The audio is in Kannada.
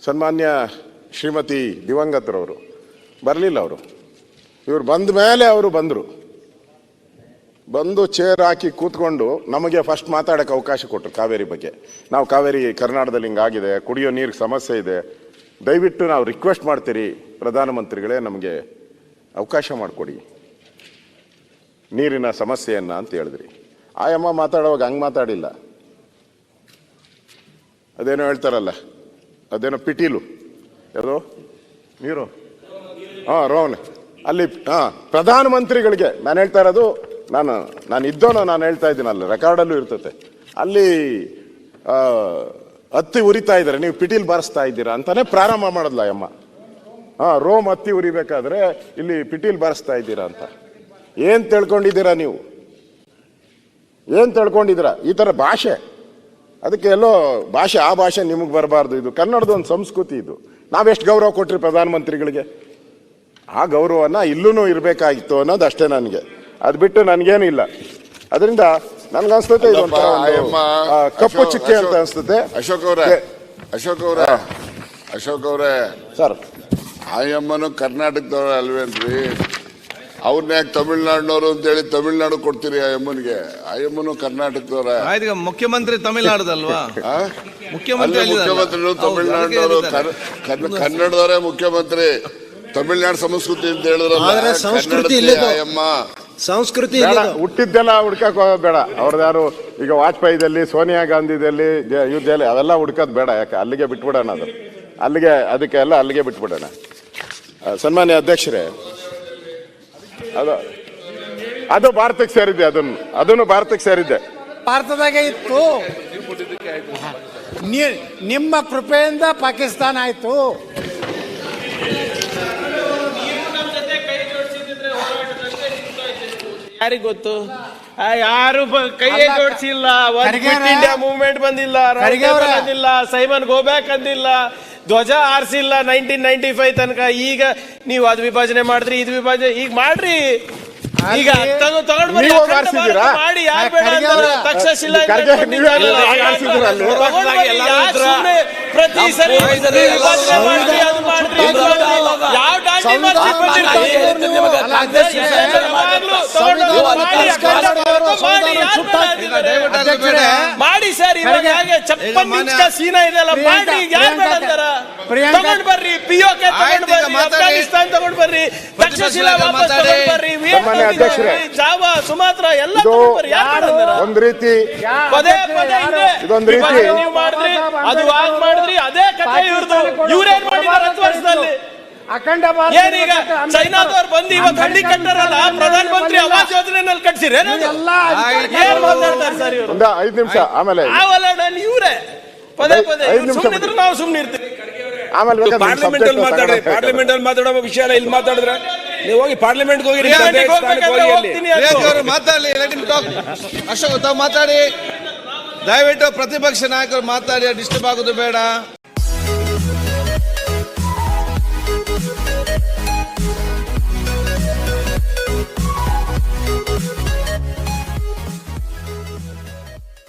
ಸನ್ಮಾನ್ಯ ಶ್ರೀಮತಿ ದಿವಂಗತರವರು ಬರಲಿಲ್ಲ. ಇವರು ಬಂದ ಮೇಲೆ ಅವರು ಬಂದು ಚೇರ್ ಹಾಕಿ ಕೂತ್ಕೊಂಡು ನಮಗೆ ಫಸ್ಟ್ ಮಾತಾಡೋಕ್ಕೆ ಅವಕಾಶ ಕೊಟ್ಟರು ಕಾವೇರಿ ಬಗ್ಗೆ. ನಾವು ಕಾವೇರಿ ಕರ್ನಾಟಕದಲ್ಲಿ ಹಿಂಗಾಗಿದೆ, ಕುಡಿಯೋ ನೀರಿಗೆ ಸಮಸ್ಯೆ ಇದೆ, ದಯವಿಟ್ಟು ನಾವು ರಿಕ್ವೆಸ್ಟ್ ಮಾಡ್ತೀರಿ ಪ್ರಧಾನಮಂತ್ರಿಗಳೇ ನಮಗೆ ಅವಕಾಶ ಮಾಡಿಕೊಡಿ ನೀರಿನ ಸಮಸ್ಯೆಯನ್ನು ಅಂತ ಹೇಳಿದ್ರಿ. ಆಯಮ್ಮ ಮಾತಾಡುವಾಗ ಹಂಗೆ ಮಾತಾಡಿಲ್ಲ. ಅದೇನೋ ಹೇಳ್ತಾರಲ್ಲ, ಅದೇನೋ ಪಿಟೀಲು ಯಾವುದೋ ನೀರು ರೋನ್ ಅಲ್ಲಿ ಪ್ರಧಾನಮಂತ್ರಿಗಳಿಗೆ ನಾನು ಹೇಳ್ತಾ ಇರೋದು, ನಾನು ಇದ್ದೋನೋ ನಾನು ಹೇಳ್ತಾ ಇದ್ದೀನಲ್ಲ, ರೆಕಾರ್ಡಲ್ಲೂ ಇರ್ತತೆ. ಅಲ್ಲಿ ಹತ್ತಿ ಉರಿತಾ ಇದ್ದಾರೆ, ನೀವು ಪಿಟೀಲ್ ಬಾರಿಸ್ತಾ ಇದ್ದೀರಾ ಅಂತಾನೆ ಪ್ರಾರಂಭ ಮಾಡದ್ಲ ಅಮ್ಮ. ರೋಮ್ ಹತ್ತಿ ಉರಿಬೇಕಾದ್ರೆ ಇಲ್ಲಿ ಪಿಟೀಲ್ ಬಾರಿಸ್ತಾ ಇದ್ದೀರಾ ಅಂತ. ಏನ್ ತಿಳ್ಕೊಂಡಿದ್ದೀರಾ ನೀವು? ಏನ್ ತಿಳ್ಕೊಂಡಿದ್ದೀರಾ? ಈ ತರ ಭಾಷೆ, ಅದಕ್ಕೆ ಎಲ್ಲೋ ಭಾಷೆ, ಆ ಭಾಷೆ ನಿಮಗೆ ಬರಬಾರ್ದು. ಇದು ಕನ್ನಡದ ಒಂದು ಸಂಸ್ಕೃತಿ. ಇದು ನಾವೆಷ್ಟು ಗೌರವ ಕೊಟ್ರಿ ಪ್ರಧಾನಮಂತ್ರಿಗಳಿಗೆ, ಆ ಗೌರವನ ಇಲ್ಲೂ ಇರಬೇಕಾಗಿತ್ತು ಅನ್ನೋದು ಅಷ್ಟೇ ನನಗೆ. ಅದು ಬಿಟ್ಟು ನನಗೇನು ಇಲ್ಲ. ಅದರಿಂದ ನನ್ಗನ್ಸ್ತತೆ ಕಪ್ಪು ಚಿಕ್ಕೆ ಅಂತ ಅನ್ಸ್ತತೆ. ಅಶೋಕ್ ಅವರೇ ಸರ್, ಆಯಮ್ಮನು ಕರ್ನಾಟಕದವ್ರ ಅಲ್ವೇನ್ರಿ? ಅವ್ರನ್ನ ಯಾಕೆ ತಮಿಳ್ನಾಡಿನವರು ಅಂತೇಳಿ ತಮಿಳ್ನಾಡು ಕೊಡ್ತೀರಿ ಆಯಮ್ಮನಿಗೆ? ಆಯಮ್ಮನು ಕರ್ನಾಟಕದವ್ರ. ಮುಖ್ಯಮಂತ್ರಿ ತಮಿಳ್ನಾಡದಲ್ವಾ? ಮುಖ್ಯಮಂತ್ರಿಗಳು ತಮಿಳ್ನಾಡಿನವರು, ಕನ್ನಡದವರೇ ಮುಖ್ಯಮಂತ್ರಿ. ತಮಿಳ್ನಾಡು ಸಂಸ್ಕೃತಿ ಅಂತ ಹೇಳಿದ್ರಲ್ಲ, ಆಯಮ್ಮ ಸಂಸ್ಕೃತಿ ಹುಟ್ಟಿದ್ದೆಲ್ಲ ಹುಡ್ಕಕ್ ಹೋಗೋದು ಬೇಡ. ಅವ್ರದ್ದಾರು ಈಗ ವಾಜಪೇಯಿದಲ್ಲಿ, ಸೋನಿಯಾ ಗಾಂಧಿದಲ್ಲಿ, ಯುದ್ಧದಲ್ಲಿ ಅವೆಲ್ಲ ಹುಡ್ಕೋದು ಬೇಡ. ಯಾಕೆ ಅಲ್ಲಿಗೆ ಬಿಟ್ಬಿಡೋಣ, ಅದಕ್ಕೆಲ್ಲ ಅಲ್ಲಿಗೆ ಬಿಟ್ಬಿಡೋಣ. ಸನ್ಮಾನ್ಯ ಅಧ್ಯಕ್ಷರೇ, ಅದು ಭಾರತಕ್ಕೆ ಸೇರಿದ್ದೆ. ಅದನ್ನು ಭಾರತಕ್ಕೆ ಸೇರಿದ್ದೆ. ಭಾರತದಾಗೆ ಇತ್ತು. ನಿಮ್ಮ ಕೃಪೆಯಿಂದ ಪಾಕಿಸ್ತಾನ ಆಯ್ತು. ಯಾರಿಗ್ ಗೊತ್ತು? ಯಾರು ಕೈಯೇ ಜೋಡಿಸಿಲ್ಲ. ಇಂಡಿಯಾ ಮೂವ್ಮೆಂಟ್ ಬಂದಿಲ್ಲ, ಬಂದಿಲ್ಲ, ಸೈಮನ್ ಗೋಬ್ಯಾಕ್ ಅಂದಿಲ್ಲ, ಧ್ವಜ ಆರಿಸಿಲ್ಲ 1995 ತನಕ. ಈಗ ನೀವು ಅದು ವಿಭಜನೆ ಮಾಡಿದ್ರಿ, ಇದು ವಿಭಜನೆ ಈಗ ಮಾಡ್ರಿ. ಈಗ ತಗೊಂಡ್ ಮಾಡಿ ಯಾರು ಬೇಡ ಅಂತಾರೆ? ತಕ್ಷಶಿಲಾ ಪ್ರತಿ ಸರಿ ವಿಭಜನೆ ಮಾಡ್ರಿ, ಅದು ಮಾಡ್ರಿ. ಯಾವ ಮಾಡಿ ಸರ್. ಇವಾಗ ಹಾಗೆ ಚಪ್ಪನ್ ಮಿಂಚ್ ಸೀನಾ ಇದೆಲ್ಲ ಮಾಡಿ, ಯಾರು ಬೇಡ ಅಂತಾರ? ತಗೊಂಡ್ ಬರ್ರಿ, POK ತಗೊಂಡ್ ಬರ್ರಿ, ಅಫ್ಘಾನಿಸ್ತಾನ್ ತಗೊಂಡ್ ಬರ್ರಿ, ತಕ್ಷಶಿಲಾ ವಾಪಸ್ ತಗೊಂಡ್ ಬರ್ರಿ, ಜಾವಾ, ಸುಮಾತ್ರ ಎಲ್ಲ ತಗೊಂಡ್ ಬರ್ರಿ. ಯಾರು ಬೇಡ ಅಂತಾರ? ಒಂದ್ ರೀತಿ ಪದೇ ಪದೇ ನೀವು ಮಾಡಿದ್ರಿ, ಅದು ಆಗ್ ಮಾಡಿದ್ರಿ, ಅದೇ ಕಥೆ ಇವ್ರದ್ದು. ಇವ್ರೇನ್ ಮಾಡಿದಾರೆ 10 ವರ್ಷದಲ್ಲಿ? ಏನೀಗ ಚೈನಾದವ್ರು ಬಂದು ಇವತ್ತು ಹಳ್ಳಿ ಕಟ್ಟಾರಲ್ಲ, ಪ್ರಧಾನ ಮಂತ್ರಿ ಆವಾಸ್ ಯೋಜನೆಯಲ್ಲಿ ಕಟ್ಸಿರ? ಏನ್ ಮಾತಾಡ್ತಾರೆ ಸರ್ ಇವರು? 5 ನಿಮಿಷ ಆಮೇಲೆ ಇವರೇ ಪದೇ ಪದೇ ಸುಮ್ಮನಿದ್ರು ನಾವು ಸುಮ್ಮನೆ ಇರ್ತೀವಿ. ಆಮೇಲೆ ಪಾರ್ಲಿಮೆಂಟ್ ಅಲ್ಲಿ ಮಾತಾಡೋ ವಿಷಯ ಇಲ್ಲಿ ಮಾತಾಡಿದ್ರೆ ನೀವು ಹೋಗಿ ಪಾರ್ಲಿಮೆಂಟ್ ಹೋಗಿ ಮಾತಾಡಲಿ. ಅಶೋಕ್ ತಾವು ಮಾತಾಡಿ, ದಯವಿಟ್ಟು ಪ್ರತಿಪಕ್ಷ ನಾಯಕರು ಮಾತಾಡಿ, ಡಿಸ್ಟರ್ಬ್ ಆಗೋದು ಬೇಡ.